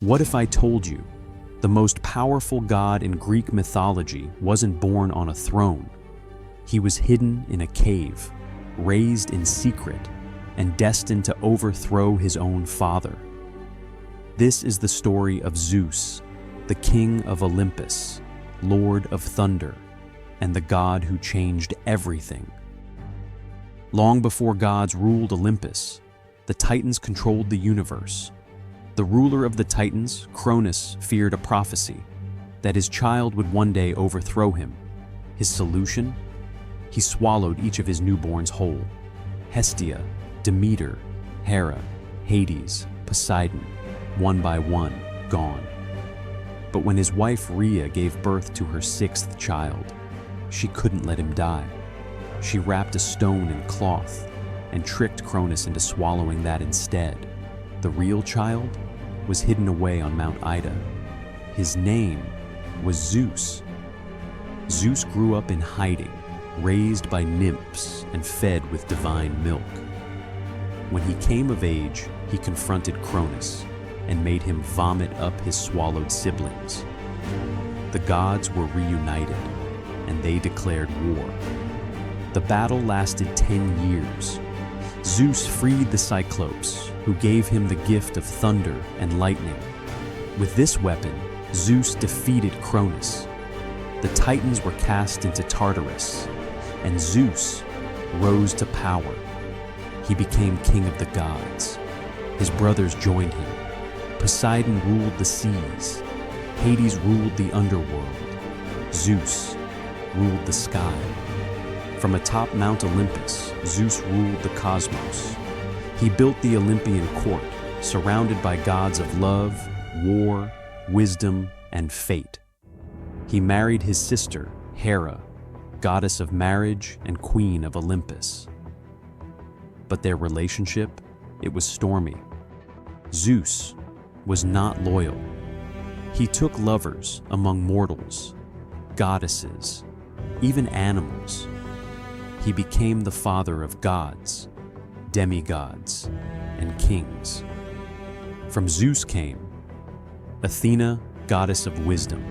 What if I told you the most powerful god in Greek mythology wasn't born on a throne? He was hidden in a cave, raised in secret, and destined to overthrow his own father. This is the story of Zeus, the king of Olympus, lord of thunder, and the god who changed everything. Long before gods ruled Olympus, the Titans controlled the universe. The ruler of the Titans, Cronus, feared a prophecy that his child would one day overthrow him. His solution? He swallowed each of his newborns whole. Hestia, Demeter, Hera, Hades, Poseidon, one by one, gone. But when his wife Rhea gave birth to her sixth child, she couldn't let him die. She wrapped a stone in cloth and tricked Cronus into swallowing that instead. The real child was hidden away on Mount Ida. His name was Zeus. Zeus grew up in hiding, raised by nymphs and fed with divine milk. When he came of age, he confronted Cronus and made him vomit up his swallowed siblings. The gods were reunited, and they declared war. The battle lasted 10 years. Zeus freed the Cyclopes, who gave him the gift of thunder and lightning. With this weapon, Zeus defeated Cronus. The Titans were cast into Tartarus, and Zeus rose to power. He became king of the gods. His brothers joined him. Poseidon ruled the seas. Hades ruled the underworld. Zeus ruled the sky. From atop Mount Olympus, Zeus ruled the cosmos. He built the Olympian court, surrounded by gods of love, war, wisdom, and fate. He married his sister, Hera, goddess of marriage and queen of Olympus. But their relationship, it was stormy. Zeus was not loyal. He took lovers among mortals, goddesses, even animals. He became the father of gods, demigods, and kings. From Zeus came Athena, goddess of wisdom,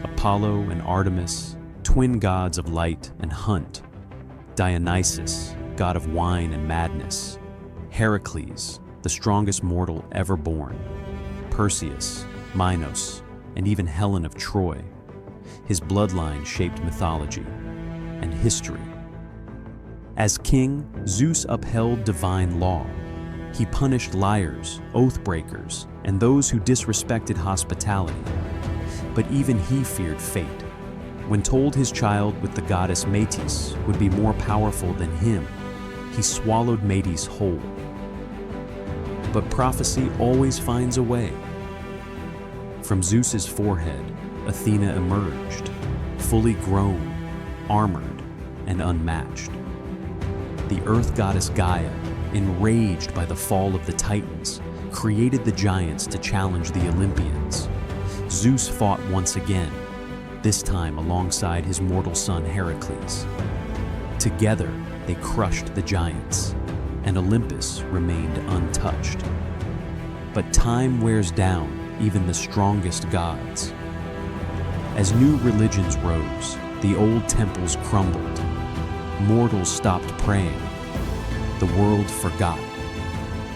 Apollo and Artemis, twin gods of light and hunt, Dionysus, god of wine and madness, Heracles, the strongest mortal ever born, Perseus, Minos, and even Helen of Troy. His bloodline shaped mythology and history. As king, Zeus upheld divine law. He punished liars, oath-breakers, and those who disrespected hospitality. But even he feared fate. When told his child with the goddess Metis would be more powerful than him, he swallowed Metis whole. But prophecy always finds a way. From Zeus's forehead, Athena emerged, fully grown, armored, and unmatched. The earth goddess Gaia, enraged by the fall of the Titans, created the giants to challenge the Olympians. Zeus fought once again, this time alongside his mortal son Heracles. Together, they crushed the giants, and Olympus remained untouched. But time wears down even the strongest gods. As new religions rose, the old temples crumbled. Mortals stopped praying. The world forgot,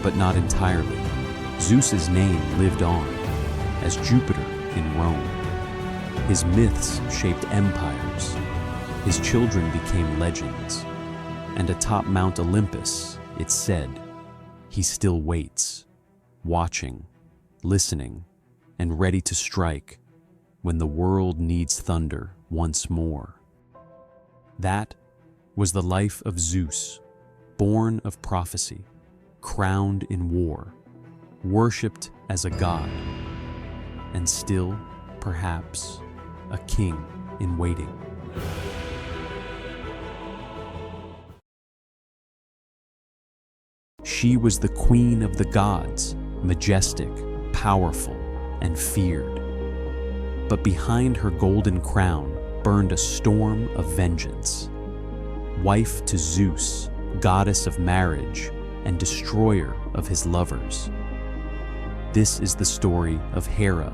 but not entirely. Zeus's name lived on, as Jupiter in Rome. His myths shaped empires. His children became legends. And atop Mount Olympus, it said, he still waits, watching, listening, and ready to strike when the world needs thunder once more. That was the life of Zeus, born of prophecy, crowned in war, worshipped as a god, and still, perhaps, a king in waiting. She was the queen of the gods, majestic, powerful, and feared. But behind her golden crown burned a storm of vengeance. Wife to Zeus, goddess of marriage and destroyer of his lovers. This is the story of Hera,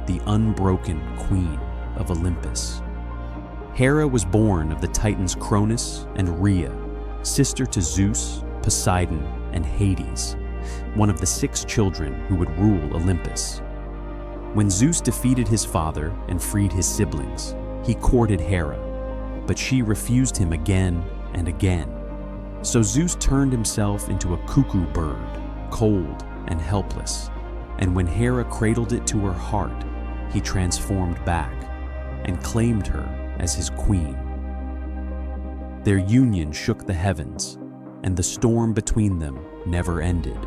the unbroken queen of Olympus. Hera was born of the titans Cronus and Rhea, sister to Zeus, Poseidon, and Hades, one of the 6 children who would rule Olympus. When Zeus defeated his father and freed his siblings, he courted Hera, but she refused him again and again. So Zeus turned himself into a cuckoo bird, cold and helpless, and when Hera cradled it to her heart, he transformed back and claimed her as his queen. Their union shook the heavens, and the storm between them never ended.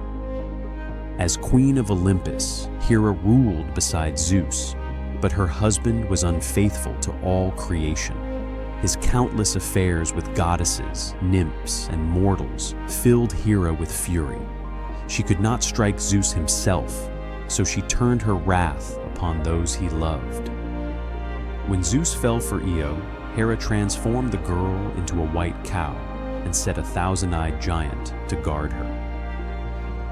As queen of Olympus, Hera ruled beside Zeus, but her husband was unfaithful to all creation. His countless affairs with goddesses, nymphs, and mortals filled Hera with fury. She could not strike Zeus himself, so she turned her wrath upon those he loved. When Zeus fell for Io, Hera transformed the girl into a white cow and set a 1,000-eyed giant to guard her.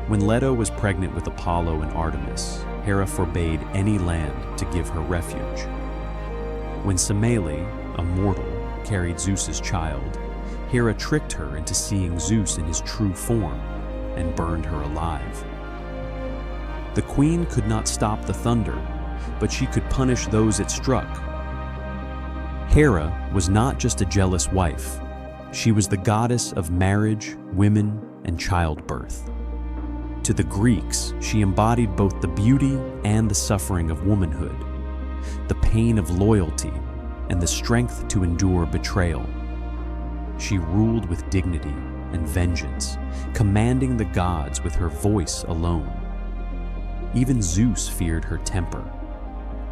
When Leto was pregnant with Apollo and Artemis, Hera forbade any land to give her refuge. When Semele, a mortal, carried Zeus's child, Hera tricked her into seeing Zeus in his true form and burned her alive. The queen could not stop the thunder, but she could punish those it struck. Hera was not just a jealous wife. She was the goddess of marriage, women, and childbirth. To the Greeks, she embodied both the beauty and the suffering of womanhood, the pain of loyalty, and the strength to endure betrayal. She ruled with dignity and vengeance, commanding the gods with her voice alone. Even Zeus feared her temper.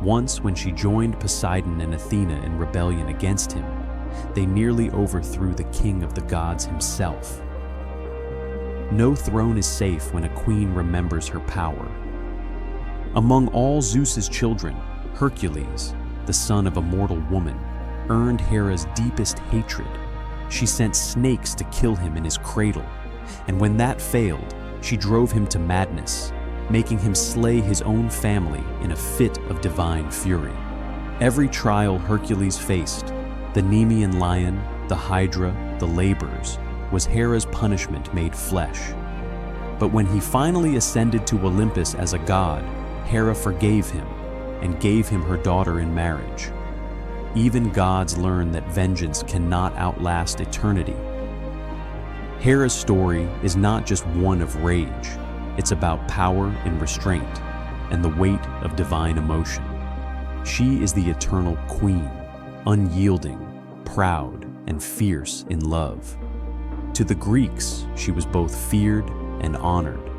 Once, when she joined Poseidon and Athena in rebellion against him, they nearly overthrew the king of the gods himself. No throne is safe when a queen remembers her power. Among all Zeus's children, Hercules, the son of a mortal woman, earned Hera's deepest hatred. She sent snakes to kill him in his cradle, and when that failed, she drove him to madness, making him slay his own family in a fit of divine fury. Every trial Hercules faced, the Nemean lion, the Hydra, the labors, was Hera's punishment made flesh. But when he finally ascended to Olympus as a god, Hera forgave him and gave him her daughter in marriage. Even gods learn that vengeance cannot outlast eternity. Hera's story is not just one of rage. It's about power and restraint and the weight of divine emotion. She is the eternal queen, unyielding, proud, and fierce in love. To the Greeks, she was both feared and honored.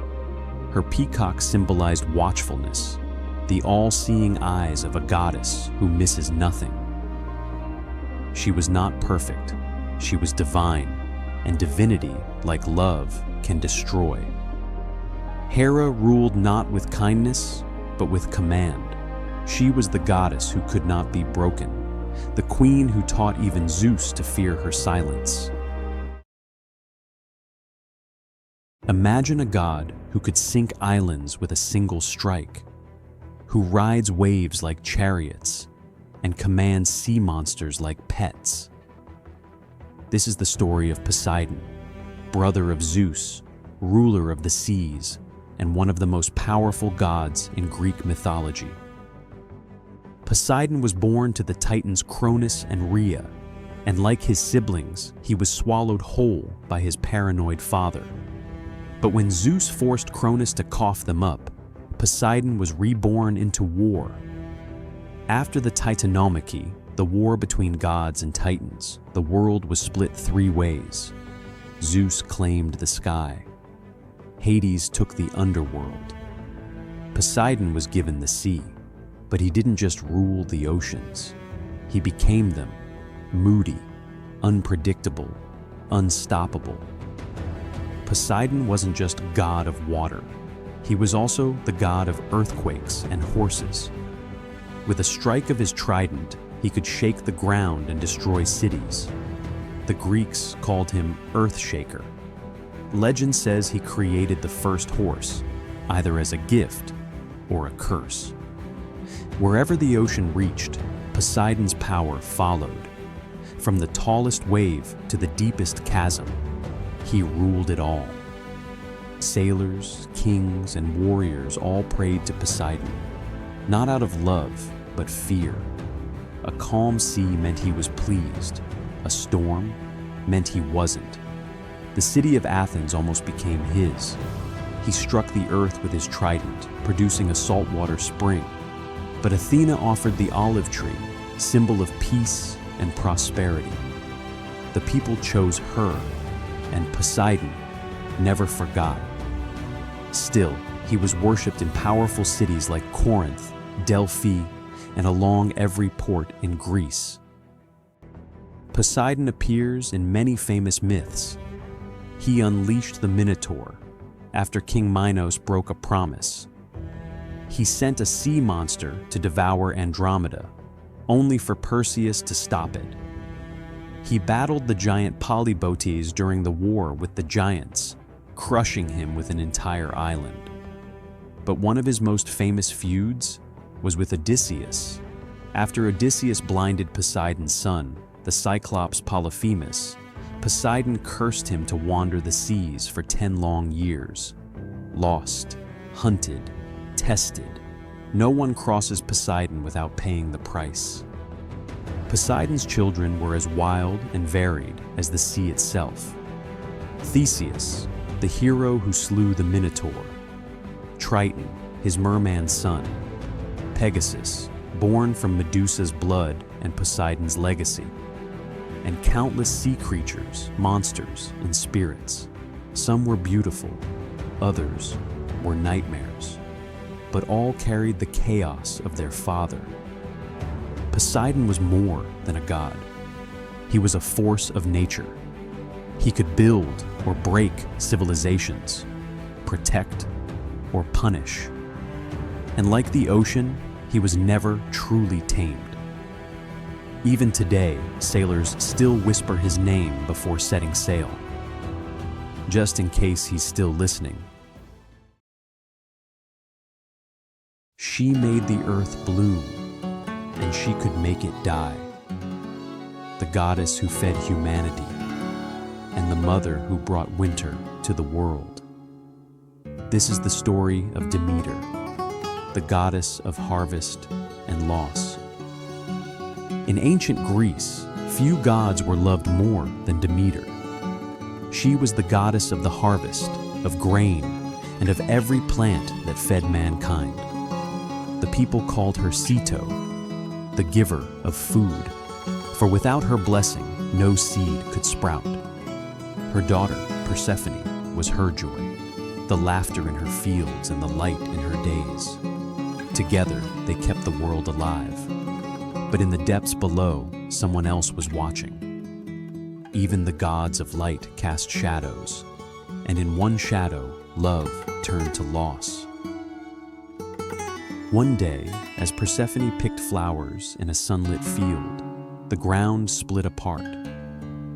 Her peacock symbolized watchfulness, the all-seeing eyes of a goddess who misses nothing. She was not perfect, she was divine, and divinity, like love, can destroy. Hera ruled not with kindness, but with command. She was the goddess who could not be broken, the queen who taught even Zeus to fear her silence. Imagine a god who could sink islands with a single strike, who rides waves like chariots and commands sea monsters like pets. This is the story of Poseidon, brother of Zeus, ruler of the seas, and one of the most powerful gods in Greek mythology. Poseidon was born to the titans Cronus and Rhea, and like his siblings, he was swallowed whole by his paranoid father. But when Zeus forced Cronus to cough them up, Poseidon was reborn into war. After the Titanomachy, the war between gods and titans, the world was split 3 ways. Zeus claimed the sky. Hades took the underworld. Poseidon was given the sea, but he didn't just rule the oceans. He became them, moody, unpredictable, unstoppable. Poseidon wasn't just god of water. He was also the god of earthquakes and horses. With a strike of his trident, he could shake the ground and destroy cities. The Greeks called him Earthshaker. Legend says he created the first horse, either as a gift or a curse. Wherever the ocean reached, Poseidon's power followed. From the tallest wave to the deepest chasm, he ruled it all. Sailors, kings, and warriors all prayed to Poseidon, not out of love, but fear. A calm sea meant he was pleased. A storm meant he wasn't. The city of Athens almost became his. He struck the earth with his trident, producing a saltwater spring. But Athena offered the olive tree, symbol of peace and prosperity. The people chose her, and Poseidon never forgot. Still, he was worshipped in powerful cities like Corinth, Delphi, and along every port in Greece. Poseidon appears in many famous myths. He unleashed the Minotaur after King Minos broke a promise. He sent a sea monster to devour Andromeda, only for Perseus to stop it. He battled the giant Polybotes during the war with the giants, crushing him with an entire island. But one of his most famous feuds was with Odysseus. After Odysseus blinded Poseidon's son, the Cyclops Polyphemus, Poseidon cursed him to wander the seas for 10 long years. Lost, hunted, tested. No one crosses Poseidon without paying the price. Poseidon's children were as wild and varied as the sea itself. Theseus, the hero who slew the Minotaur. Triton, his merman son. Pegasus, born from Medusa's blood and Poseidon's legacy. And countless sea creatures, monsters, and spirits. Some were beautiful, others were nightmares, but all carried the chaos of their father. Poseidon was more than a god. He was a force of nature. He could build or break civilizations, protect or punish. And like the ocean, he was never truly tamed. Even today, sailors still whisper his name before setting sail, just in case he's still listening. She made the earth bloom, and she could make it die. The goddess who fed humanity, and the mother who brought winter to the world. This is the story of Demeter, the goddess of harvest and loss. In ancient Greece, few gods were loved more than Demeter. She was the goddess of the harvest, of grain, and of every plant that fed mankind. The people called her Ceto, the giver of food, for without her blessing, no seed could sprout. Her daughter, Persephone, was her joy, the laughter in her fields and the light in her days. Together, they kept the world alive. But in the depths below, someone else was watching. Even the gods of light cast shadows, and in one shadow, love turned to loss. One day, as Persephone picked flowers in a sunlit field, the ground split apart.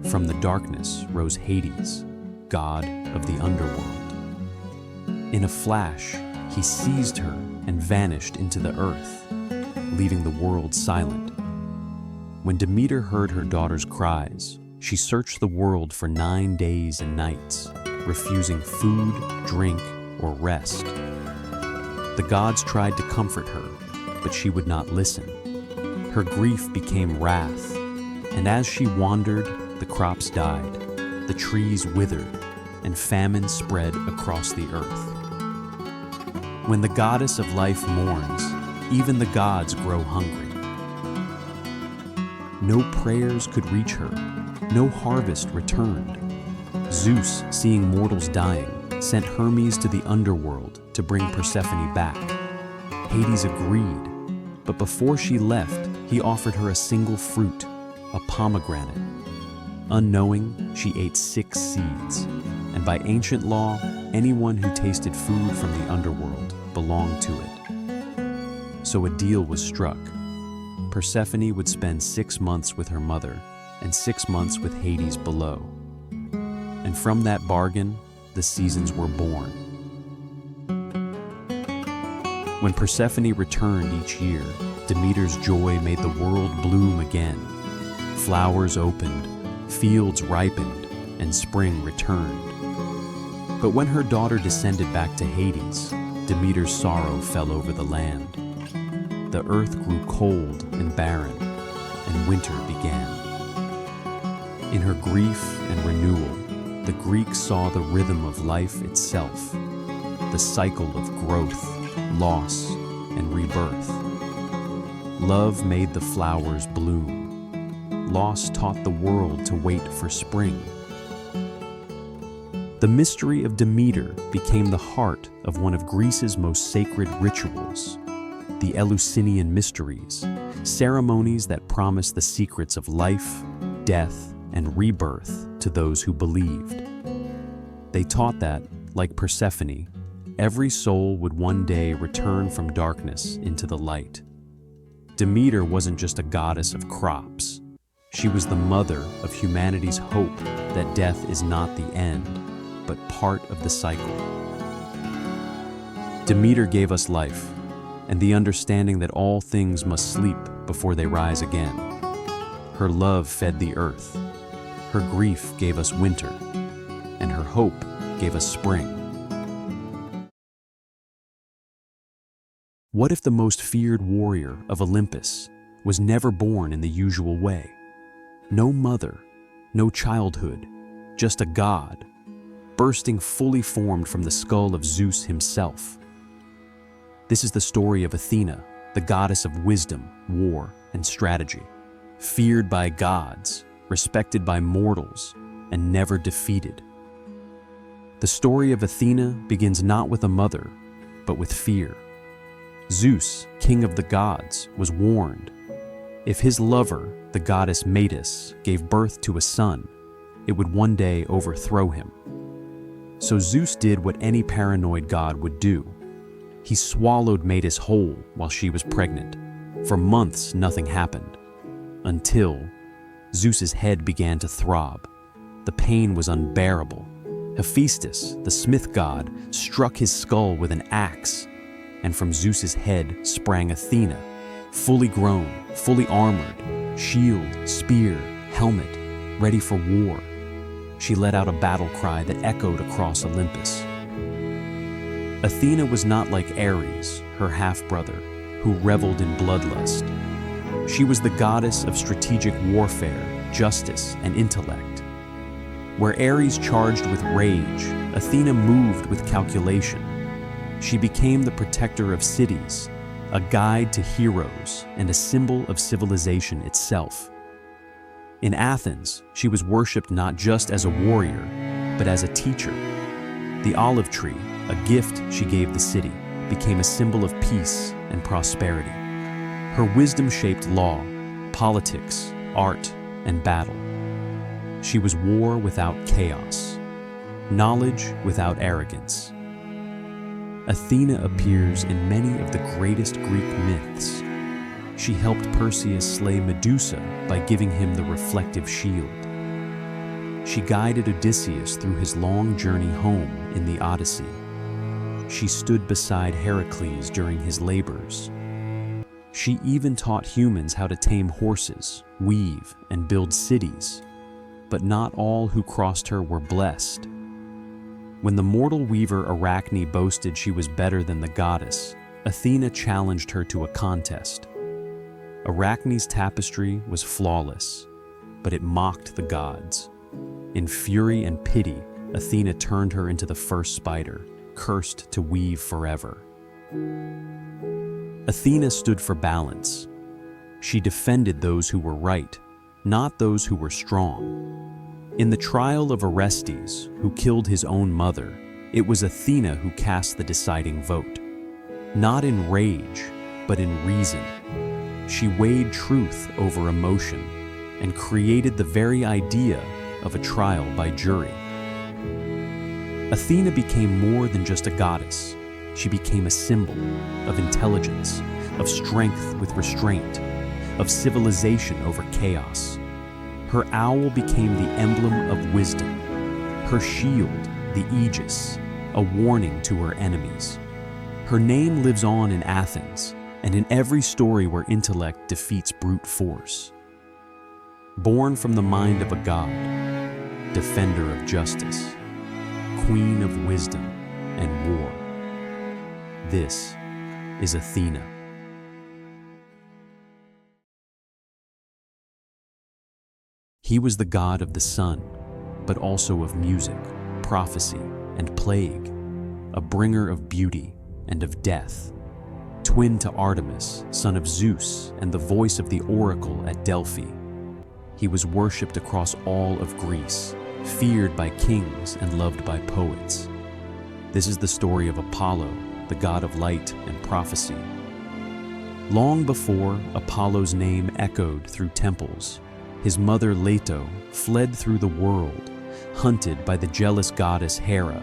From the darkness rose Hades, god of the underworld. In a flash, he seized her and vanished into the earth, leaving the world silent. When Demeter heard her daughter's cries, she searched the world for 9 days and nights, refusing food, drink, or rest. The gods tried to comfort her, but she would not listen. Her grief became wrath, and as she wandered, the crops died, the trees withered, and famine spread across the earth. When the goddess of life mourns, even the gods grow hungry. No prayers could reach her, no harvest returned. Zeus, seeing mortals dying, sent Hermes to the underworld to bring Persephone back. Hades agreed, but before she left, he offered her a single fruit, a pomegranate. Unknowing, she ate 6 seeds, and by ancient law, anyone who tasted food from the underworld belonged to it. So a deal was struck. Persephone would spend 6 months with her mother and 6 months with Hades below. And from that bargain, the seasons were born. When Persephone returned each year, Demeter's joy made the world bloom again. Flowers opened, fields ripened, and spring returned. But when her daughter descended back to Hades, Demeter's sorrow fell over the land. The earth grew cold and barren, and winter began. In her grief and renewal, the Greeks saw the rhythm of life itself, the cycle of growth, loss, and rebirth. Love made the flowers bloom. Loss taught the world to wait for spring. The mystery of Demeter became the heart of one of Greece's most sacred rituals, the Eleusinian Mysteries, ceremonies that promised the secrets of life, death, and rebirth to those who believed. They taught that, like Persephone, every soul would one day return from darkness into the light. Demeter wasn't just a goddess of crops. She was the mother of humanity's hope that death is not the end, but part of the cycle. Demeter gave us life, and the understanding that all things must sleep before they rise again. Her love fed the earth. Her grief gave us winter, and her hope gave us spring. What if the most feared warrior of Olympus was never born in the usual way? No mother, no childhood, just a god, bursting fully formed from the skull of Zeus himself. This is the story of Athena, the goddess of wisdom, war, and strategy, feared by gods, respected by mortals, and never defeated. The story of Athena begins not with a mother, but with fear. Zeus, king of the gods, was warned. If his lover, the goddess Metis, gave birth to a son, it would one day overthrow him. So Zeus did what any paranoid god would do. He swallowed Metis whole while she was pregnant. For months, nothing happened. Until Zeus's head began to throb. The pain was unbearable. Hephaestus, the smith god, struck his skull with an axe, and from Zeus's head sprang Athena, fully grown, fully armored, shield, spear, helmet, ready for war. She let out a battle cry that echoed across Olympus. Athena was not like Ares, her half-brother, who reveled in bloodlust. She was the goddess of strategic warfare, justice, and intellect. Where Ares charged with rage, Athena moved with calculation. She became the protector of cities, a guide to heroes, and a symbol of civilization itself. In Athens, she was worshipped not just as a warrior, but as a teacher. The olive tree, a gift she gave the city, became a symbol of peace and prosperity. Her wisdom shaped law, politics, art, and battle. She was war without chaos, knowledge without arrogance. Athena appears in many of the greatest Greek myths. She helped Perseus slay Medusa by giving him the reflective shield. She guided Odysseus through his long journey home in the Odyssey. She stood beside Heracles during his labors. She even taught humans how to tame horses, weave, and build cities. But not all who crossed her were blessed. When the mortal weaver Arachne boasted she was better than the goddess, Athena challenged her to a contest. Arachne's tapestry was flawless, but it mocked the gods. In fury and pity, Athena turned her into the first spider, cursed to weave forever. Athena stood for balance. She defended those who were right, not those who were strong. In the trial of Orestes, who killed his own mother, it was Athena who cast the deciding vote. Not in rage, but in reason. She weighed truth over emotion and created the very idea of a trial by jury. Athena became more than just a goddess. She became a symbol of intelligence, of strength with restraint, of civilization over chaos. Her owl became the emblem of wisdom, her shield the aegis, a warning to her enemies. Her name lives on in Athens and in every story where intellect defeats brute force. Born from the mind of a god, defender of justice, queen of wisdom and war, this is Athena. He was the god of the sun, but also of music, prophecy, and plague, a bringer of beauty and of death, twin to Artemis, son of Zeus, and the voice of the oracle at Delphi. He was worshipped across all of Greece, feared by kings and loved by poets. This is the story of Apollo, the god of light and prophecy. Long before Apollo's name echoed through temples, his mother Leto fled through the world, hunted by the jealous goddess Hera.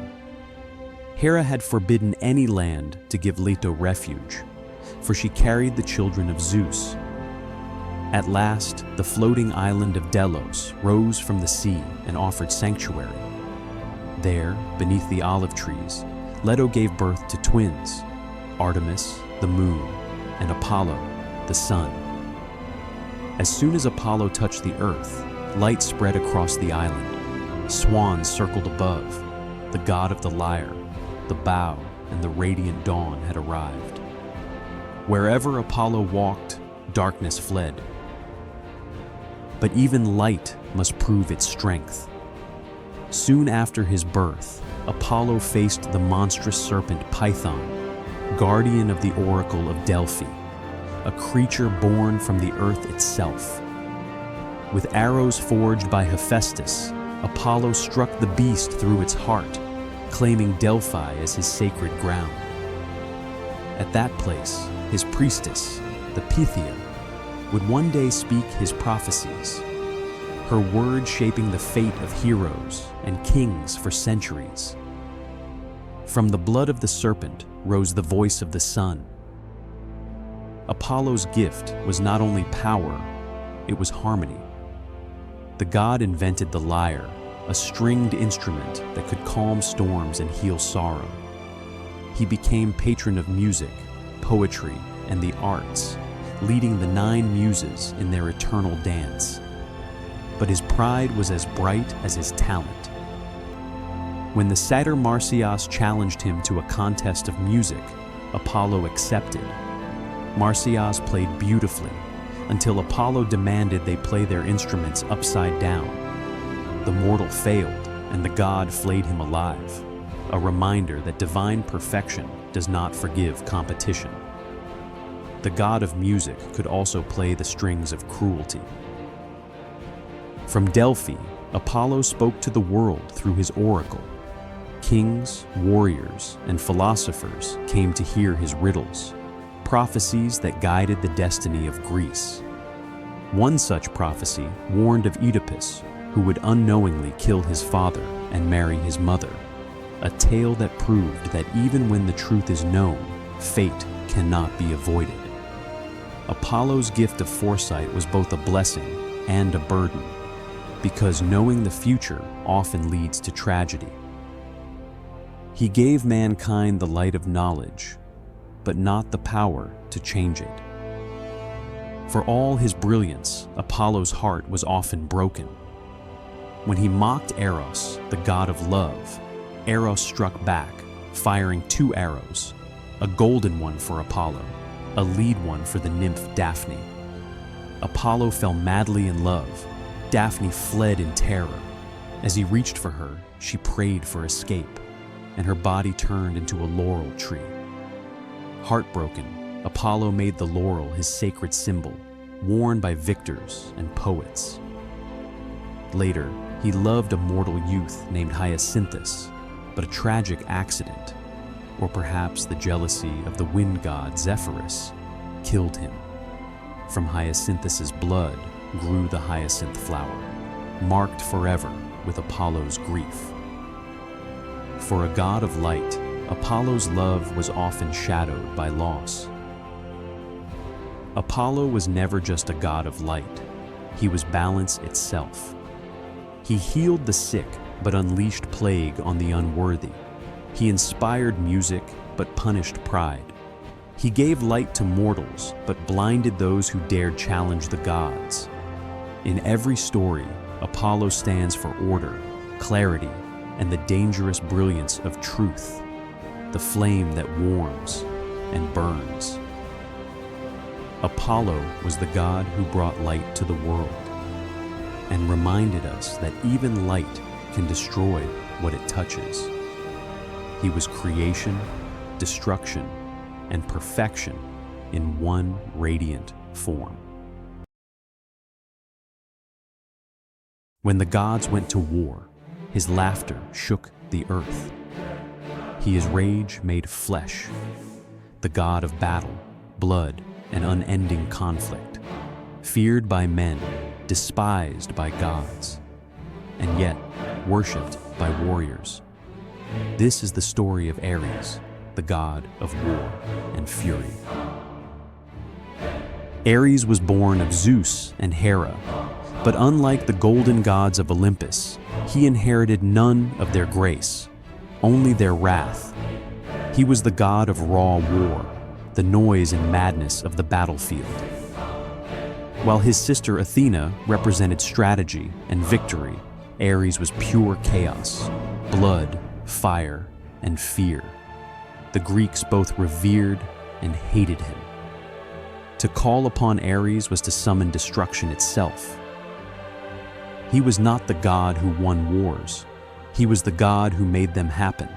Hera had forbidden any land to give Leto refuge, for she carried the children of Zeus. At last, the floating island of Delos rose from the sea and offered sanctuary. There, beneath the olive trees, Leto gave birth to twins, Artemis, the moon, and Apollo, the sun. As soon as Apollo touched the earth, light spread across the island. Swans circled above. The god of the lyre, the bow, and the radiant dawn had arrived. Wherever Apollo walked, darkness fled. But even light must prove its strength. Soon after his birth, Apollo faced the monstrous serpent Python, guardian of the oracle of Delphi, a creature born from the earth itself. With arrows forged by Hephaestus, Apollo struck the beast through its heart, claiming Delphi as his sacred ground. At that place, his priestess, the Pythia, would one day speak his prophecies, her words shaping the fate of heroes and kings for centuries. From the blood of the serpent rose the voice of the sun. Apollo's gift was not only power, it was harmony. The god invented the lyre, a stringed instrument that could calm storms and heal sorrow. He became patron of music, poetry, and the arts, leading the 9 muses in their eternal dance. But his pride was as bright as his talent. When the satyr Marsyas challenged him to a contest of music, Apollo accepted. Marsyas played beautifully, until Apollo demanded they play their instruments upside down. The mortal failed, and the god flayed him alive, a reminder that divine perfection does not forgive competition. The god of music could also play the strings of cruelty. From Delphi, Apollo spoke to the world through his oracle. Kings, warriors, and philosophers came to hear his riddles, prophecies that guided the destiny of Greece. One such prophecy warned of Oedipus, who would unknowingly kill his father and marry his mother, a tale that proved that even when the truth is known, fate cannot be avoided. Apollo's gift of foresight was both a blessing and a burden, because knowing the future often leads to tragedy. He gave mankind the light of knowledge, but not the power to change it. For all his brilliance, Apollo's heart was often broken. When he mocked Eros, the god of love, Eros struck back, firing 2 arrows, a golden one for Apollo, a lead one for the nymph Daphne. Apollo fell madly in love. Daphne fled in terror. As he reached for her, she prayed for escape, and her body turned into a laurel tree. Heartbroken, Apollo made the laurel his sacred symbol, worn by victors and poets. Later, he loved a mortal youth named Hyacinthus, but a tragic accident, or perhaps the jealousy of the wind god Zephyrus, killed him. From Hyacinthus's blood grew the hyacinth flower, marked forever with Apollo's grief. For a god of light, Apollo's love was often shadowed by loss. Apollo was never just a god of light. He was balance itself. He healed the sick, but unleashed plague on the unworthy. He inspired music, but punished pride. He gave light to mortals, but blinded those who dared challenge the gods. In every story, Apollo stands for order, clarity, and the dangerous brilliance of truth, the flame that warms and burns. Apollo was the god who brought light to the world and reminded us that even light can destroy what it touches. He was creation, destruction, and perfection in one radiant form. When the gods went to war, his laughter shook the earth. His rage made flesh, the god of battle, blood, and unending conflict, feared by men, despised by gods, and yet worshipped by warriors. This is the story of Ares, the god of war and fury. Ares was born of Zeus and Hera, but unlike the golden gods of Olympus, he inherited none of their grace, only their wrath. He was the god of raw war, the noise and madness of the battlefield. While his sister Athena represented strategy and victory, Ares was pure chaos, blood, fire, and fear. The Greeks both revered and hated him. To call upon Ares was to summon destruction itself. He was not the god who won wars. He was the god who made them happen.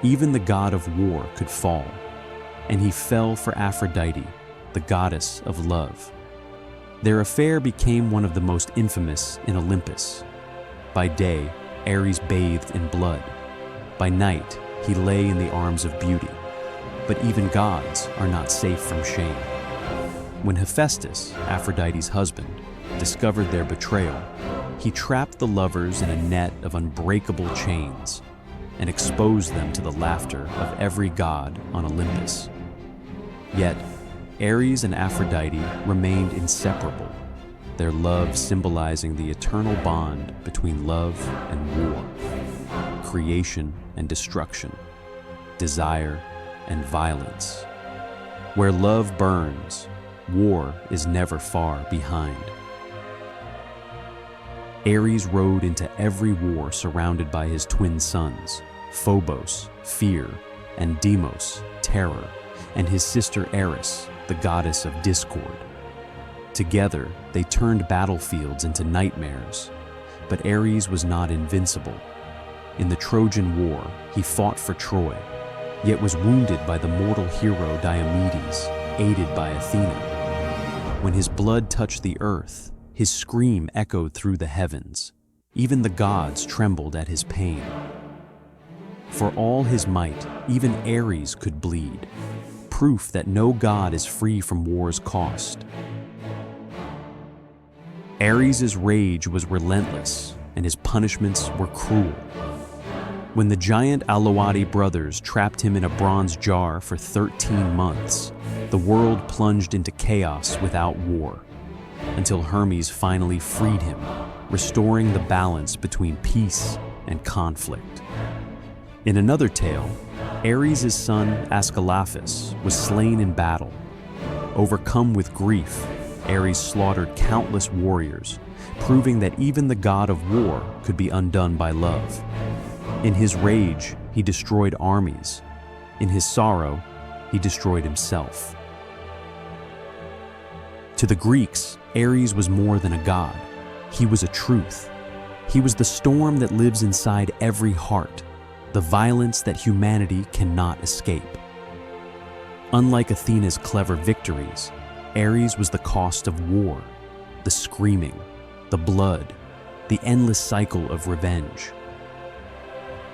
Even the god of war could fall, and he fell for Aphrodite, the goddess of love. Their affair became one of the most infamous in Olympus. By day, Ares bathed in blood. By night, he lay in the arms of beauty. But even gods are not safe from shame. When Hephaestus, Aphrodite's husband, discovered their betrayal, he trapped the lovers in a net of unbreakable chains and exposed them to the laughter of every god on Olympus. Yet, Ares and Aphrodite remained inseparable, their love symbolizing the eternal bond between love and war, creation and destruction, desire and violence. Where love burns, war is never far behind. Ares rode into every war surrounded by his twin sons, Phobos, fear, and Deimos, terror, and his sister Eris, the goddess of discord. Together, they turned battlefields into nightmares, but Ares was not invincible. In the Trojan War, he fought for Troy, yet was wounded by the mortal hero Diomedes, aided by Athena. When his blood touched the earth, his scream echoed through the heavens. Even the gods trembled at his pain. For all his might, even Ares could bleed, proof that no god is free from war's cost. Ares' rage was relentless, and his punishments were cruel. When the giant Aloati brothers trapped him in a bronze jar for 13 months, the world plunged into chaos without war, until Hermes finally freed him, restoring the balance between peace and conflict. In another tale, Ares' son Ascalaphus was slain in battle. Overcome with grief, Ares slaughtered countless warriors, proving that even the god of war could be undone by love. In his rage, he destroyed armies. In his sorrow, he destroyed himself. To the Greeks, Ares was more than a god. He was a truth. He was the storm that lives inside every heart, the violence that humanity cannot escape. Unlike Athena's clever victories, Ares was the cost of war, the screaming, the blood, the endless cycle of revenge.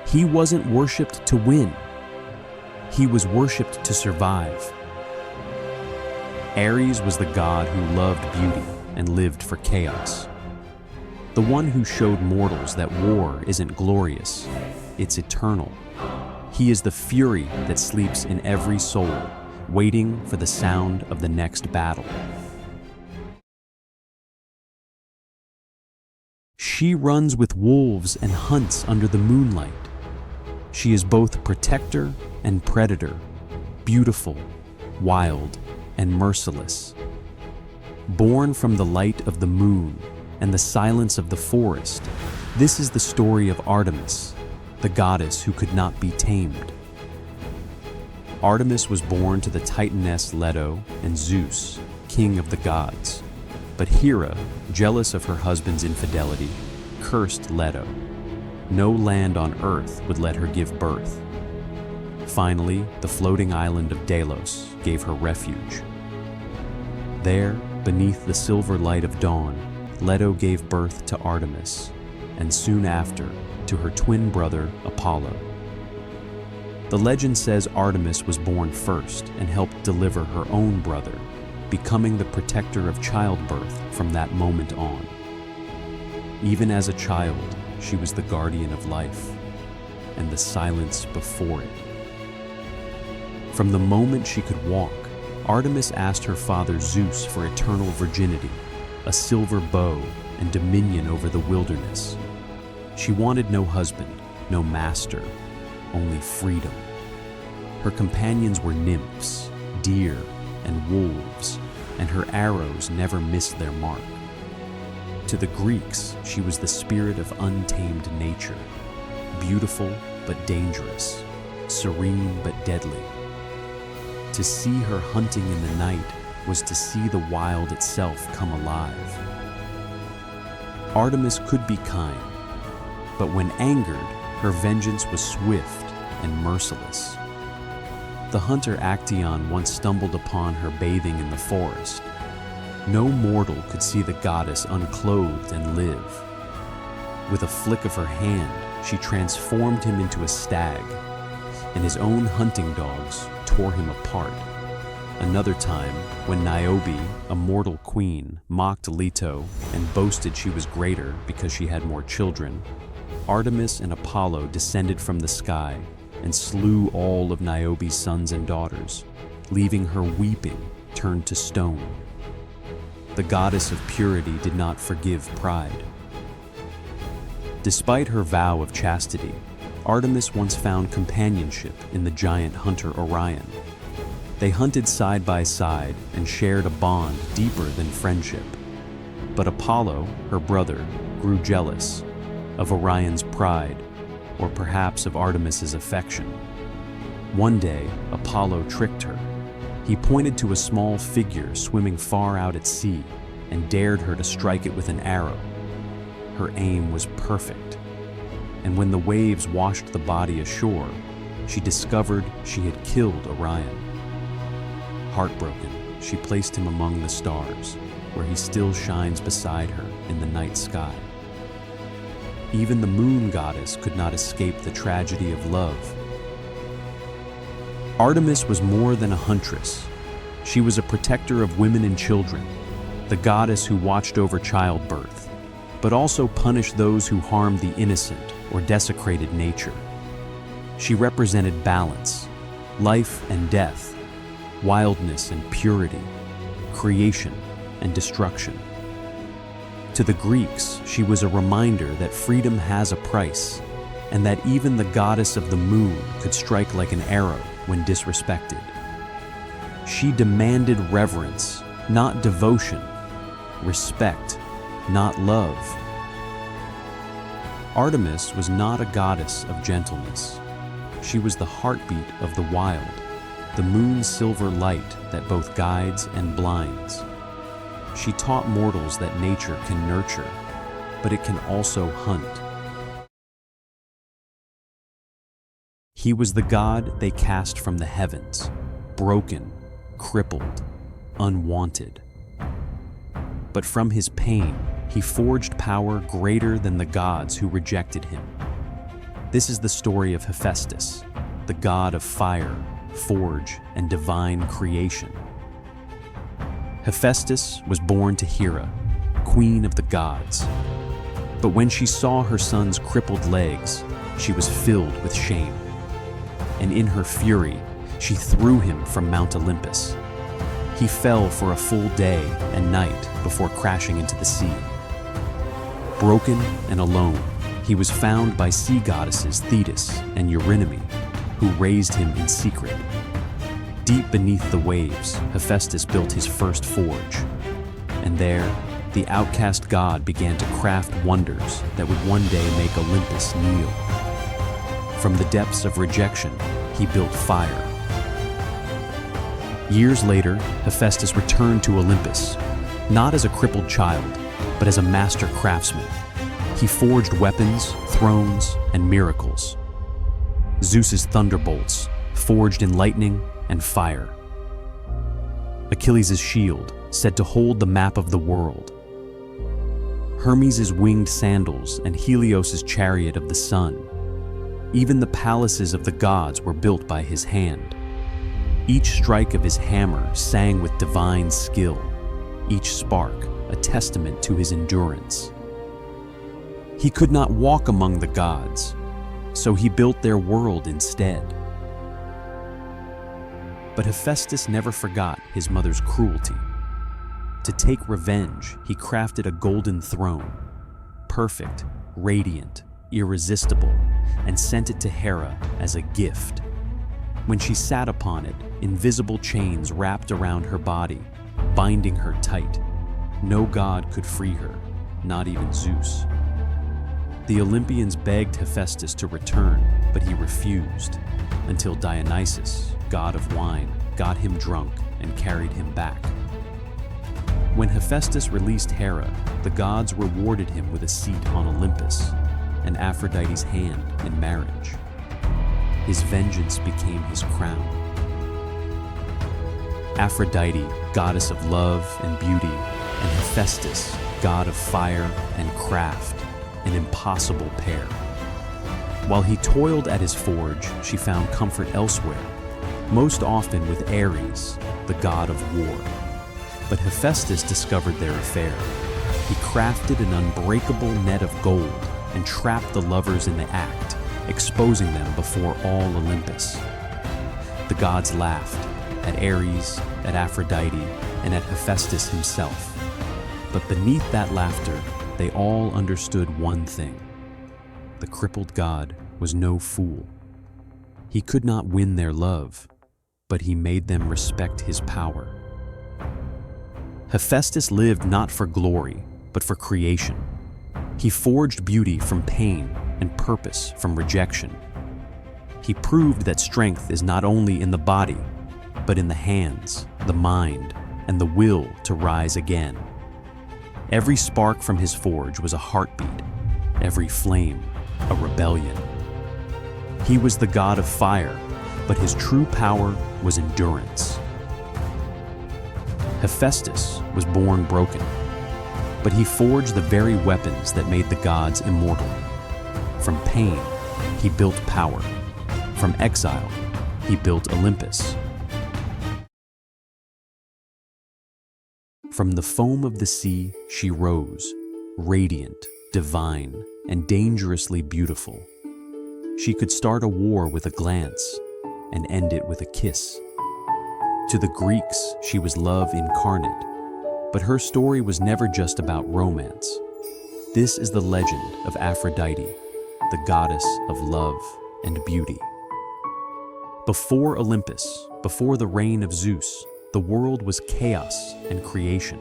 He wasn't worshipped to win. He was worshipped to survive. Ares was the god who loved beauty and lived for chaos. The one who showed mortals that war isn't glorious, it's eternal. He is the fury that sleeps in every soul, waiting for the sound of the next battle. She runs with wolves and hunts under the moonlight. She is both protector and predator, beautiful, wild, and merciless. Born from the light of the moon and the silence of the forest, this is the story of Artemis, the goddess who could not be tamed. Artemis was born to the Titaness Leto and Zeus, king of the gods. But Hera, jealous of her husband's infidelity, cursed Leto. No land on earth would let her give birth. Finally, the floating island of Delos gave her refuge. There, beneath the silver light of dawn, Leto gave birth to Artemis, and soon after, to her twin brother, Apollo. The legend says Artemis was born first and helped deliver her own brother, becoming the protector of childbirth from that moment on. Even as a child, she was the guardian of life and the silence before it. From the moment she could walk, Artemis asked her father Zeus for eternal virginity, a silver bow, and dominion over the wilderness. She wanted no husband, no master, only freedom. Her companions were nymphs, deer, and wolves, and her arrows never missed their mark. To the Greeks, she was the spirit of untamed nature, beautiful but dangerous, serene but deadly. To see her hunting in the night was to see the wild itself come alive. Artemis could be kind, but when angered, her vengeance was swift and merciless. The hunter Actaeon once stumbled upon her bathing in the forest. No mortal could see the goddess unclothed and live. With a flick of her hand, she transformed him into a stag, and his own hunting dogs tore him apart. Another time, when Niobe, a mortal queen, mocked Leto and boasted she was greater because she had more children, Artemis and Apollo descended from the sky and slew all of Niobe's sons and daughters, leaving her weeping, turned to stone. The goddess of purity did not forgive pride. Despite her vow of chastity, Artemis once found companionship in the giant hunter Orion. They hunted side by side and shared a bond deeper than friendship. But Apollo, her brother, grew jealous of Orion's pride, or perhaps of Artemis's affection. One day, Apollo tricked her. He pointed to a small figure swimming far out at sea and dared her to strike it with an arrow. Her aim was perfect, and when the waves washed the body ashore, she discovered she had killed Orion. Heartbroken, she placed him among the stars, where he still shines beside her in the night sky. Even the moon goddess could not escape the tragedy of love. Artemis was more than a huntress. She was a protector of women and children, the goddess who watched over childbirth, but also punished those who harmed the innocent or desecrated nature. She represented balance, life and death, wildness and purity, creation and destruction. To the Greeks, she was a reminder that freedom has a price, and that even the goddess of the moon could strike like an arrow when disrespected. She demanded reverence, not devotion, respect, not love. Artemis was not a goddess of gentleness. She was the heartbeat of the wild, the moon's silver light that both guides and blinds. She taught mortals that nature can nurture, but it can also hunt. He was the god they cast from the heavens, broken, crippled, unwanted. But from his pain, he forged power greater than the gods who rejected him. This is the story of Hephaestus, the god of fire, forge, and divine creation. Hephaestus was born to Hera, queen of the gods. But when she saw her son's crippled legs, she was filled with shame. And in her fury, she threw him from Mount Olympus. He fell for a full day and night before crashing into the sea. Broken and alone, he was found by sea goddesses Thetis and Eurynome, who raised him in secret. Deep beneath the waves, Hephaestus built his first forge, and there, the outcast god began to craft wonders that would one day make Olympus kneel. From the depths of rejection, he built fire. Years later, Hephaestus returned to Olympus, not as a crippled child, but as a master craftsman. He forged weapons, thrones, and miracles. Zeus's thunderbolts, forged in lightning and fire. Achilles' shield, said to hold the map of the world. Hermes' winged sandals and Helios' chariot of the sun. Even the palaces of the gods were built by his hand. Each strike of his hammer sang with divine skill, each spark a testament to his endurance. He could not walk among the gods, so he built their world instead. But Hephaestus never forgot his mother's cruelty. To take revenge, he crafted a golden throne, perfect, radiant, irresistible, and sent it to Hera as a gift. When she sat upon it, invisible chains wrapped around her body, binding her tight. No god could free her, not even Zeus. The Olympians begged Hephaestus to return, but he refused, until Dionysus, god of wine, got him drunk and carried him back. When Hephaestus released Hera, the gods rewarded him with a seat on Olympus and Aphrodite's hand in marriage. His vengeance became his crown. Aphrodite, goddess of love and beauty, and Hephaestus, god of fire and craft, an impossible pair. While he toiled at his forge, she found comfort elsewhere, most often with Ares, the god of war. But Hephaestus discovered their affair. He crafted an unbreakable net of gold and trapped the lovers in the act, exposing them before all Olympus. The gods laughed at Ares, at Aphrodite, and at Hephaestus himself. But beneath that laughter, they all understood one thing. The crippled god was no fool. He could not win their love, but he made them respect his power. Hephaestus lived not for glory, but for creation. He forged beauty from pain and purpose from rejection. He proved that strength is not only in the body, but in the hands, the mind, and the will to rise again. Every spark from his forge was a heartbeat, every flame a rebellion. He was the god of fire, but his true power was endurance. Hephaestus was born broken, but he forged the very weapons that made the gods immortal. From pain, he built power. From exile, he built Olympus. From the foam of the sea, she rose, radiant, divine, and dangerously beautiful. She could start a war with a glance and end it with a kiss. To the Greeks, she was love incarnate, but her story was never just about romance. This is the legend of Aphrodite, the goddess of love and beauty. Before Olympus, before the reign of Zeus, the world was chaos and creation.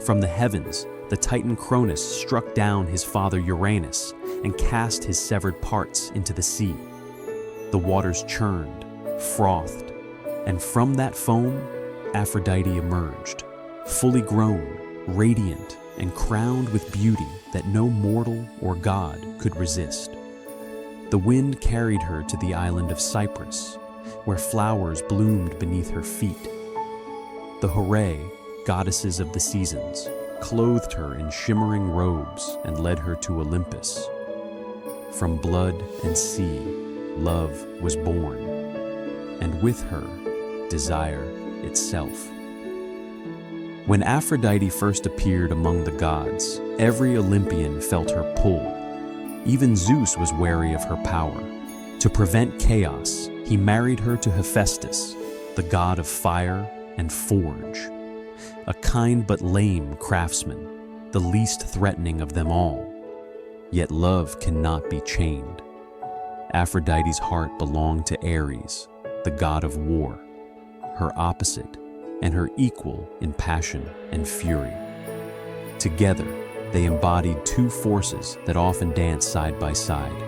From the heavens, the Titan Cronus struck down his father Uranus and cast his severed parts into the sea. The waters churned, frothed, and from that foam, Aphrodite emerged, fully grown, radiant, and crowned with beauty that no mortal or god could resist. The wind carried her to the island of Cyprus, where flowers bloomed beneath her feet. The Herae, goddesses of the seasons, clothed her in shimmering robes and led her to Olympus. From blood and sea, love was born, and with her, desire itself. When Aphrodite first appeared among the gods, every Olympian felt her pull. Even Zeus was wary of her power. To prevent chaos, he married her to Hephaestus, the god of fire and forge, a kind but lame craftsman, the least threatening of them all. Yet love cannot be chained. Aphrodite's heart belonged to Ares, the god of war, her opposite and her equal in passion and fury. Together, they embodied two forces that often dance side by side: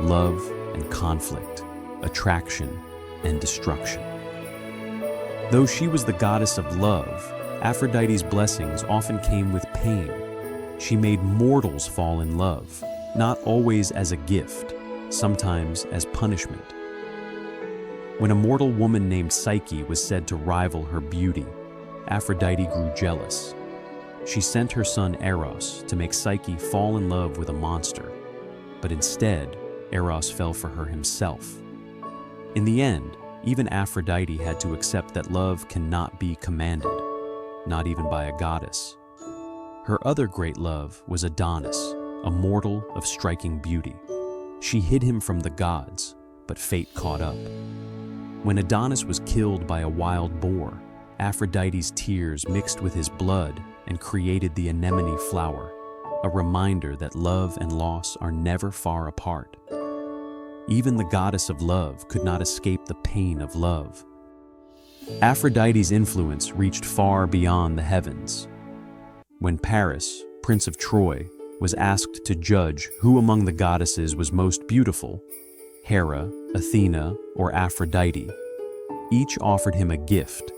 love and conflict, attraction and destruction. Though she was the goddess of love, Aphrodite's blessings often came with pain. She made mortals fall in love, not always as a gift, sometimes as punishment. When a mortal woman named Psyche was said to rival her beauty, Aphrodite grew jealous. She sent her son Eros to make Psyche fall in love with a monster, but instead, Eros fell for her himself. In the end, even Aphrodite had to accept that love cannot be commanded, not even by a goddess. Her other great love was Adonis, a mortal of striking beauty. She hid him from the gods, but fate caught up. When Adonis was killed by a wild boar, Aphrodite's tears mixed with his blood and created the anemone flower, a reminder that love and loss are never far apart. Even the goddess of love could not escape the pain of love. Aphrodite's influence reached far beyond the heavens. When Paris, Prince of Troy, was asked to judge who among the goddesses was most beautiful, Hera, Athena, or Aphrodite, each offered him a gift.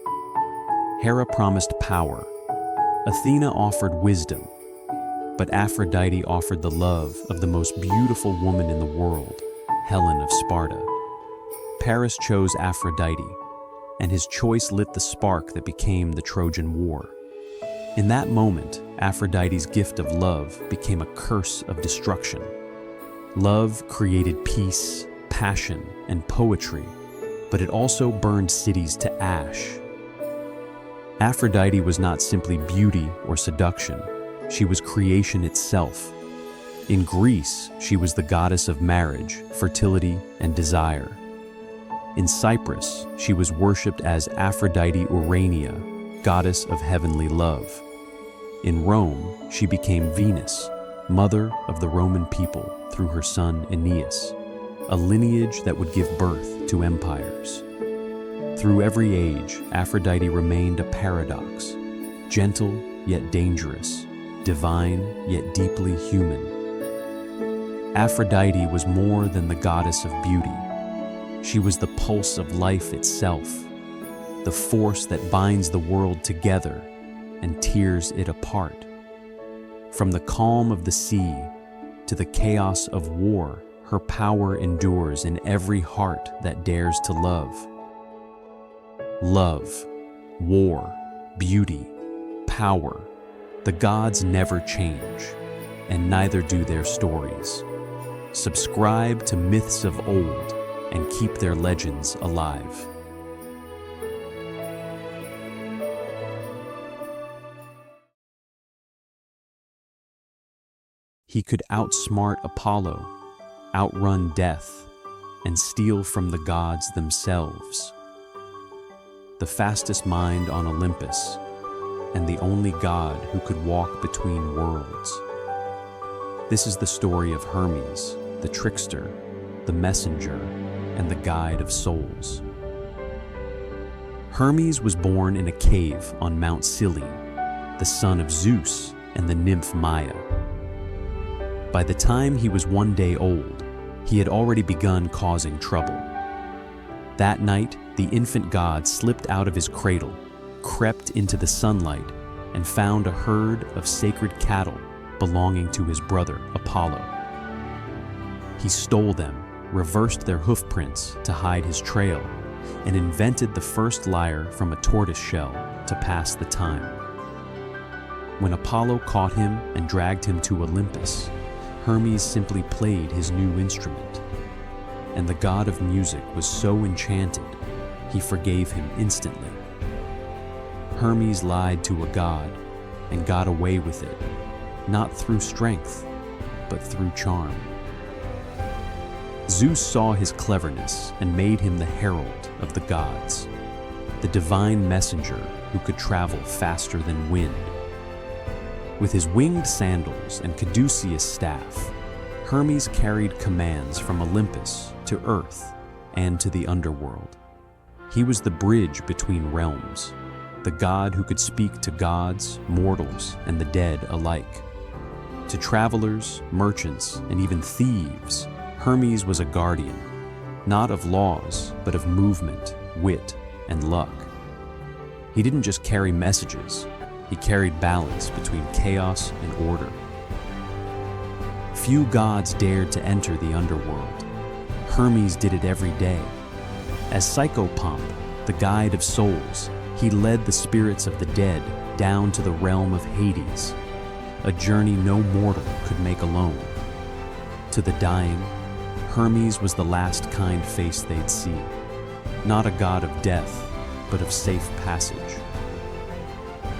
Hera promised power, Athena offered wisdom, but Aphrodite offered the love of the most beautiful woman in the world, Helen of Sparta. Paris chose Aphrodite, and his choice lit the spark that became the Trojan War. In that moment, Aphrodite's gift of love became a curse of destruction. Love created peace, passion, and poetry, but it also burned cities to ash. Aphrodite was not simply beauty or seduction, she was creation itself. In Greece, she was the goddess of marriage, fertility, and desire. In Cyprus, she was worshipped as Aphrodite Urania, goddess of heavenly love. In Rome, she became Venus, mother of the Roman people through her son Aeneas, a lineage that would give birth to empires. Through every age, Aphrodite remained a paradox, gentle yet dangerous, divine yet deeply human. Aphrodite was more than the goddess of beauty. She was the pulse of life itself, the force that binds the world together and tears it apart. From the calm of the sea to the chaos of war, her power endures in every heart that dares to love. Love, war, beauty, power, the gods never change, and neither do their stories. Subscribe to myths of old and keep their legends alive. He could outsmart Apollo, outrun death, and steal from the gods themselves. The fastest mind on Olympus, and the only god who could walk between worlds. This is the story of Hermes, the trickster, the messenger, and the guide of souls. Hermes was born in a cave on Mount Olympus, the son of Zeus and the nymph Maia. By the time he was 1 day old, he had already begun causing trouble. That night, the infant god slipped out of his cradle, crept into the sunlight, and found a herd of sacred cattle belonging to his brother Apollo. He stole them, reversed their hoofprints to hide his trail, and invented the first lyre from a tortoise shell to pass the time. When Apollo caught him and dragged him to Olympus, Hermes simply played his new instrument, and the god of music was so enchanted, he forgave him instantly. Hermes lied to a god and got away with it, not through strength, but through charm. Zeus saw his cleverness and made him the herald of the gods, the divine messenger who could travel faster than wind. With his winged sandals and caduceus staff, Hermes carried commands from Olympus to Earth and to the underworld. He was the bridge between realms, the god who could speak to gods, mortals, and the dead alike. To travelers, merchants, and even thieves, Hermes was a guardian, not of laws, but of movement, wit, and luck. He didn't just carry messages, he carried balance between chaos and order. Few gods dared to enter the underworld. Hermes did it every day. As Psychopomp, the guide of souls, he led the spirits of the dead down to the realm of Hades, a journey no mortal could make alone. To the dying, Hermes was the last kind face they'd see, not a god of death, but of safe passage.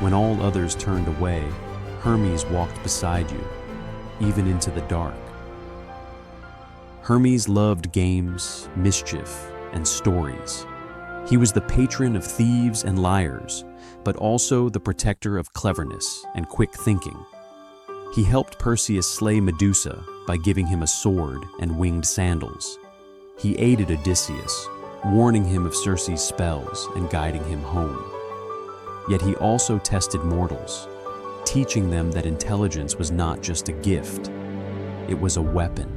When all others turned away, Hermes walked beside you, even into the dark. Hermes loved games, mischief, and stories. He was the patron of thieves and liars, but also the protector of cleverness and quick thinking. He helped Perseus slay Medusa by giving him a sword and winged sandals. He aided Odysseus, warning him of Circe's spells and guiding him home. Yet he also tested mortals, teaching them that intelligence was not just a gift, it was a weapon.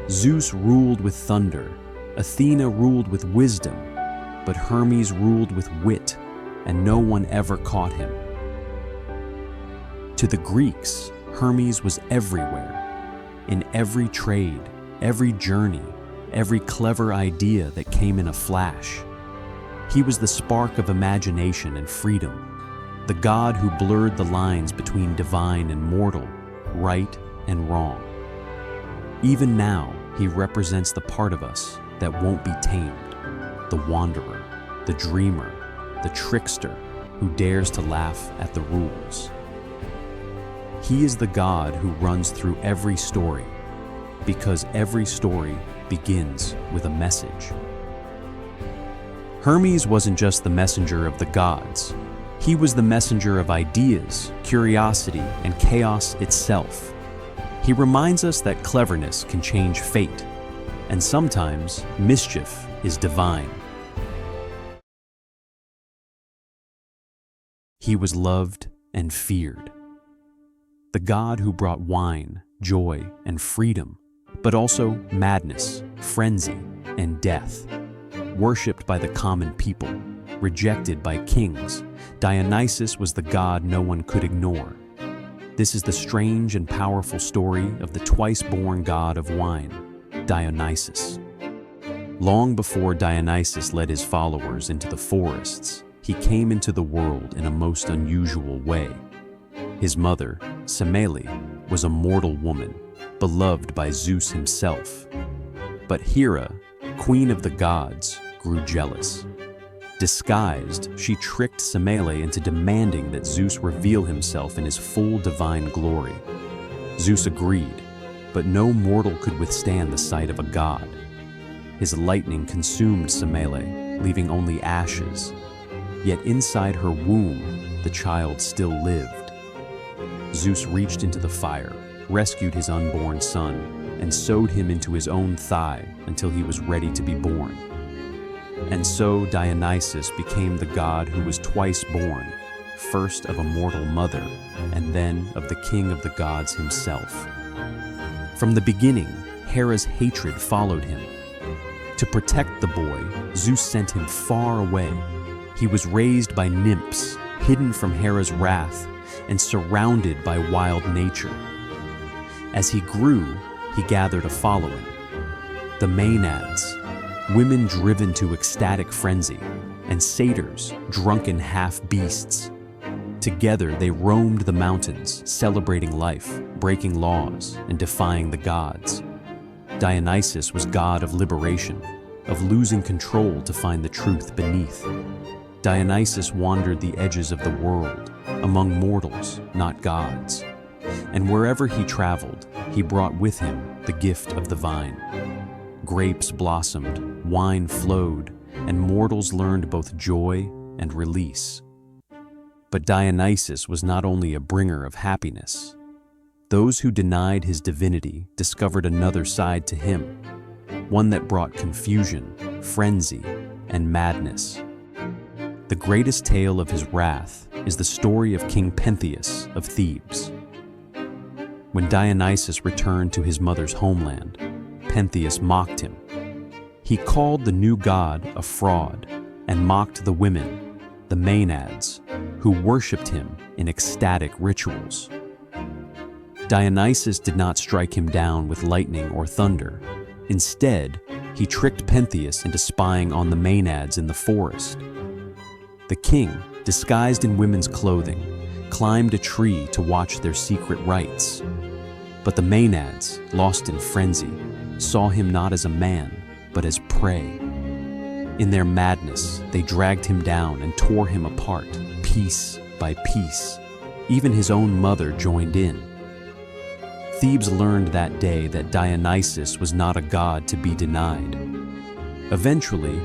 Zeus ruled with thunder, Athena ruled with wisdom, but Hermes ruled with wit, and no one ever caught him. To the Greeks, Hermes was everywhere, in every trade, every journey, every clever idea that came in a flash. He was the spark of imagination and freedom, the god who blurred the lines between divine and mortal, right and wrong. Even now, he represents the part of us that won't be tamed, the wanderer, the dreamer, the trickster who dares to laugh at the rules. He is the god who runs through every story, because every story begins with a message. Hermes wasn't just the messenger of the gods. He was the messenger of ideas, curiosity, and chaos itself. He reminds us that cleverness can change fate, and sometimes mischief is divine. He was loved and feared. The god who brought wine, joy, and freedom, but also madness, frenzy, and death. Worshipped by the common people, rejected by kings, Dionysus was the god no one could ignore. This is the strange and powerful story of the twice-born god of wine, Dionysus. Long before Dionysus led his followers into the forests, he came into the world in a most unusual way. His mother, Semele, was a mortal woman, beloved by Zeus himself. But Hera, queen of the gods, grew jealous. Disguised, she tricked Semele into demanding that Zeus reveal himself in his full divine glory. Zeus agreed, but no mortal could withstand the sight of a god. His lightning consumed Semele, leaving only ashes. Yet inside her womb, the child still lived. Zeus reached into the fire, rescued his unborn son, and sewed him into his own thigh until he was ready to be born. And so Dionysus became the god who was twice born, first of a mortal mother, and then of the king of the gods himself. From the beginning, Hera's hatred followed him. To protect the boy, Zeus sent him far away. He was raised by nymphs, hidden from Hera's wrath, and surrounded by wild nature. As he grew, he gathered a following. The Maenads, women driven to ecstatic frenzy, and satyrs, drunken half-beasts. Together they roamed the mountains, celebrating life, breaking laws, and defying the gods. Dionysus was god of liberation, of losing control to find the truth beneath. Dionysus wandered the edges of the world, among mortals, not gods. And wherever he traveled, he brought with him the gift of the vine. Grapes blossomed, wine flowed, and mortals learned both joy and release. But Dionysus was not only a bringer of happiness. Those who denied his divinity discovered another side to him, one that brought confusion, frenzy, and madness. The greatest tale of his wrath is the story of King Pentheus of Thebes. When Dionysus returned to his mother's homeland, Pentheus mocked him. He called the new god a fraud and mocked the women, the Maenads, who worshipped him in ecstatic rituals. Dionysus did not strike him down with lightning or thunder. Instead, he tricked Pentheus into spying on the Maenads in the forest. The king, disguised in women's clothing, climbed a tree to watch their secret rites. But the Maenads, lost in frenzy, saw him not as a man, but as prey. In their madness, they dragged him down and tore him apart, piece by piece. Even his own mother joined in. Thebes learned that day that Dionysus was not a god to be denied. Eventually,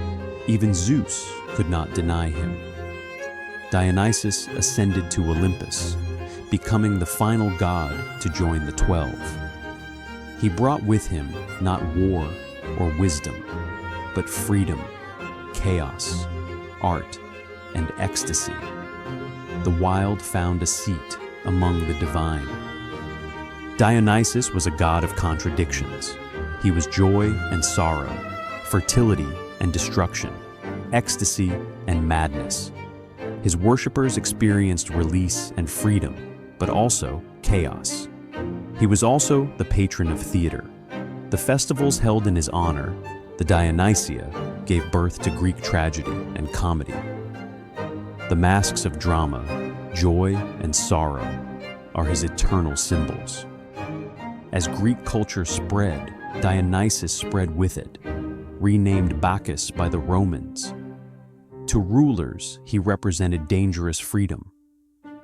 even Zeus could not deny him. Dionysus ascended to Olympus, becoming the final god to join the 12. He brought with him not war or wisdom, but freedom, chaos, art, and ecstasy. The wild found a seat among the divine. Dionysus was a god of contradictions. He was joy and sorrow, fertility and destruction, ecstasy and madness. His worshippers experienced release and freedom, but also chaos. He was also the patron of theater. The festivals held in his honor, the Dionysia, gave birth to Greek tragedy and comedy. The masks of drama, joy and sorrow, are his eternal symbols. As Greek culture spread, Dionysus spread with it, renamed Bacchus by the Romans. To rulers, he represented dangerous freedom.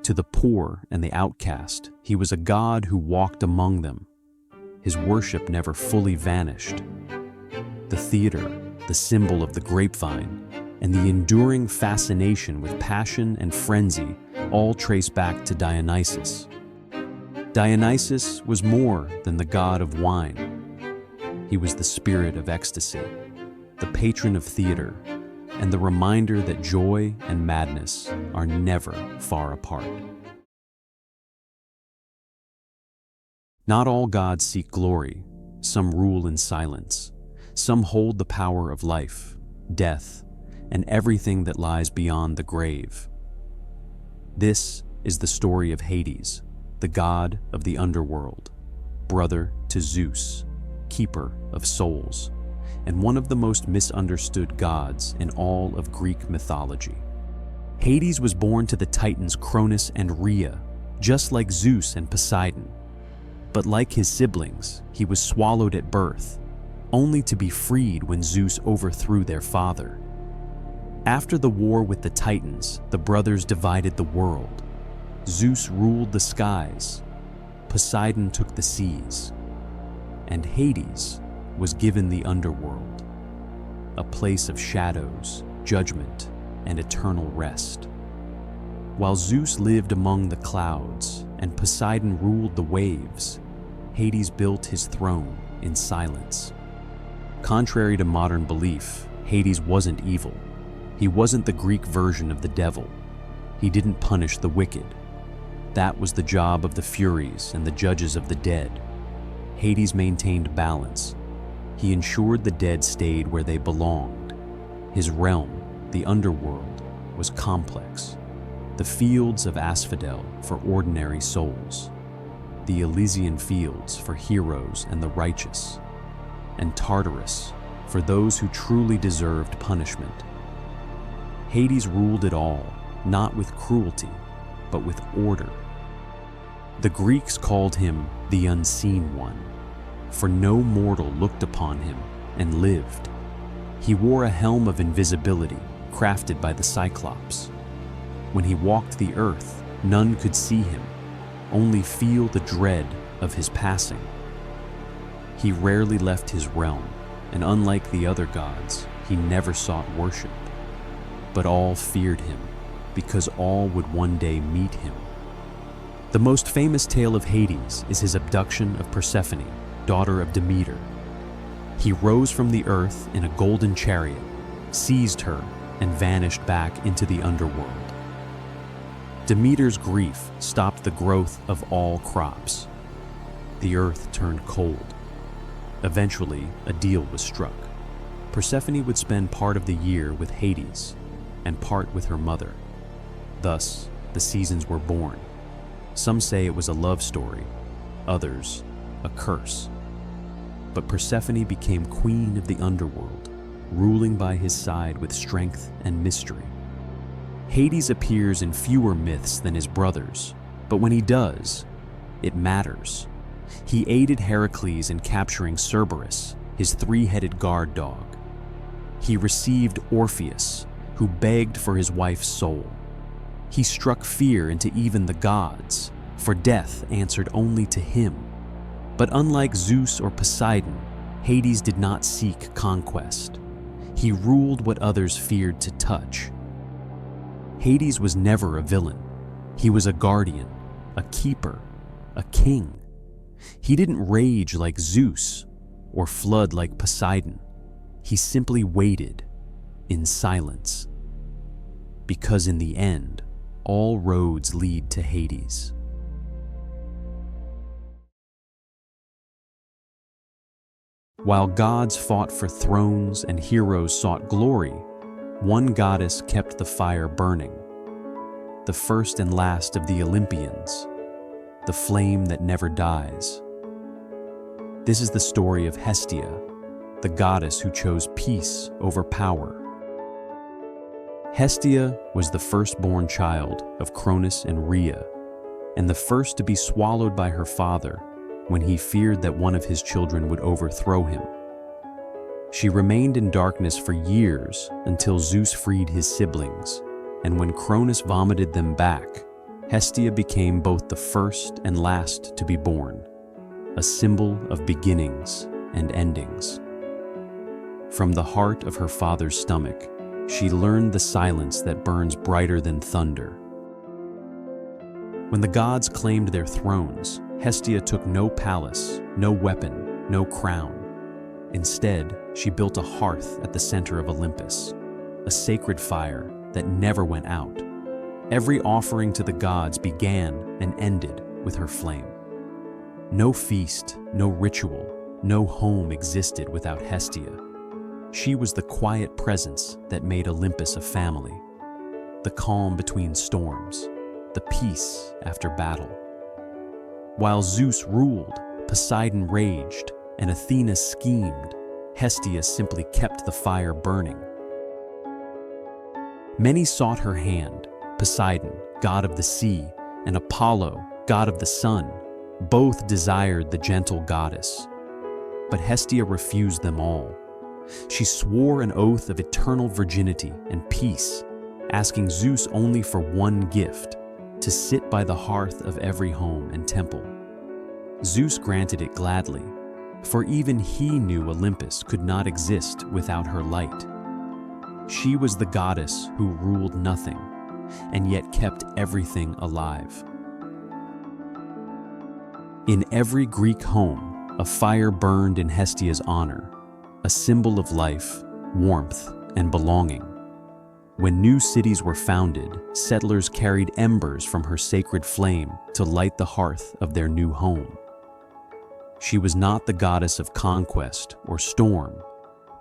To the poor and the outcast, he was a god who walked among them. His worship never fully vanished. The theater, the symbol of the grapevine, and the enduring fascination with passion and frenzy all trace back to Dionysus. Dionysus was more than the god of wine. He was the spirit of ecstasy, the patron of theater, and the reminder that joy and madness are never far apart. Not all gods seek glory. Some rule in silence. Some hold the power of life, death, and everything that lies beyond the grave. This is the story of Hades, the god of the underworld, brother to Zeus, keeper of souls, and one of the most misunderstood gods in all of Greek mythology. Hades was born to the Titans Cronus and Rhea, just like Zeus and Poseidon. But like his siblings, he was swallowed at birth, only to be freed when Zeus overthrew their father. After the war with the Titans, the brothers divided the world. Zeus ruled the skies, Poseidon took the seas, and Hades was given the underworld, a place of shadows, judgment, and eternal rest. While Zeus lived among the clouds and Poseidon ruled the waves, Hades built his throne in silence. Contrary to modern belief, Hades wasn't evil. He wasn't the Greek version of the devil. He didn't punish the wicked. That was the job of the Furies and the judges of the dead. Hades maintained balance. He ensured the dead stayed where they belonged. His realm, the underworld, was complex. The fields of asphodel for ordinary souls, the Elysian fields for heroes and the righteous, and Tartarus for those who truly deserved punishment. Hades ruled it all, not with cruelty, but with order. The Greeks called him the Unseen One, for no mortal looked upon him and lived. He wore a helm of invisibility, crafted by the Cyclops. When he walked the earth, none could see him, only feel the dread of his passing. He rarely left his realm, and unlike the other gods, he never sought worship. But all feared him, because all would one day meet him. The most famous tale of Hades is his abduction of Persephone, daughter of Demeter. He rose from the earth in a golden chariot, seized her, and vanished back into the underworld. Demeter's grief stopped the growth of all crops. The earth turned cold. Eventually, a deal was struck. Persephone would spend part of the year with Hades and part with her mother. Thus, the seasons were born. Some say it was a love story, others, a curse. But Persephone became queen of the underworld, ruling by his side with strength and mystery. Hades appears in fewer myths than his brothers, but when he does, it matters. He aided Heracles in capturing Cerberus, his three-headed guard dog. He received Orpheus, who begged for his wife's soul. He struck fear into even the gods, for death answered only to him. But unlike Zeus or Poseidon, Hades did not seek conquest. He ruled what others feared to touch. Hades was never a villain. He was a guardian, a keeper, a king. He didn't rage like Zeus or flood like Poseidon. He simply waited in silence. Because in the end, all roads lead to Hades. While gods fought for thrones and heroes sought glory, one goddess kept the fire burning. The first and last of the Olympians, the flame that never dies. This is the story of Hestia, the goddess who chose peace over power. Hestia was the firstborn child of Cronus and Rhea, and the first to be swallowed by her father when he feared that one of his children would overthrow him. She remained in darkness for years until Zeus freed his siblings, and when Cronus vomited them back, Hestia became both the first and last to be born, a symbol of beginnings and endings. From the heart of her father's stomach, she learned the silence that burns brighter than thunder. When the gods claimed their thrones, Hestia took no palace, no weapon, no crown. Instead, she built a hearth at the center of Olympus, a sacred fire that never went out. Every offering to the gods began and ended with her flame. No feast, no ritual, no home existed without Hestia. She was the quiet presence that made Olympus a family, the calm between storms, the peace after battle. While Zeus ruled, Poseidon raged, and Athena schemed, Hestia simply kept the fire burning. Many sought her hand. Poseidon, god of the sea, and Apollo, god of the sun, both desired the gentle goddess. But Hestia refused them all. She swore an oath of eternal virginity and peace, asking Zeus only for one gift: to sit by the hearth of every home and temple. Zeus granted it gladly, for even he knew Olympus could not exist without her light. She was the goddess who ruled nothing, and yet kept everything alive. In every Greek home, a fire burned in Hestia's honor, a symbol of life, warmth, and belonging. When new cities were founded, settlers carried embers from her sacred flame to light the hearth of their new home. She was not the goddess of conquest or storm,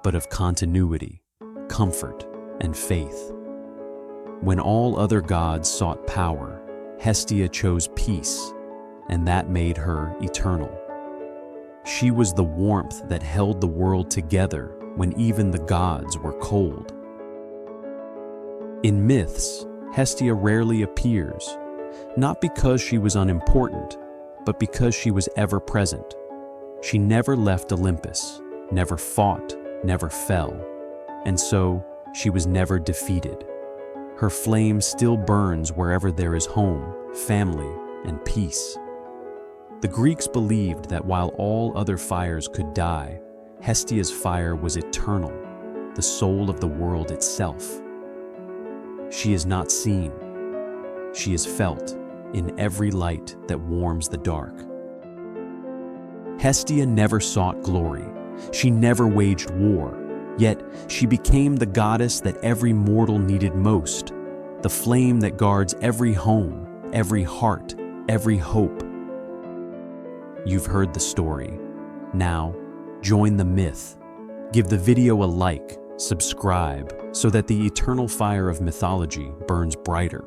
but of continuity, comfort, and faith. When all other gods sought power, Hestia chose peace, and that made her eternal. She was the warmth that held the world together when even the gods were cold. In myths, Hestia rarely appears, not because she was unimportant, but because she was ever present. She never left Olympus, never fought, never fell, and so she was never defeated. Her flame still burns wherever there is home, family, and peace. The Greeks believed that while all other fires could die, Hestia's fire was eternal, the soul of the world itself. She is not seen. She is felt in every light that warms the dark. Hestia never sought glory. She never waged war. Yet she became the goddess that every mortal needed most, the flame that guards every home, every heart, every hope. You've heard the story. Now, join the myth. Give the video a like, subscribe, so that the eternal fire of mythology burns brighter.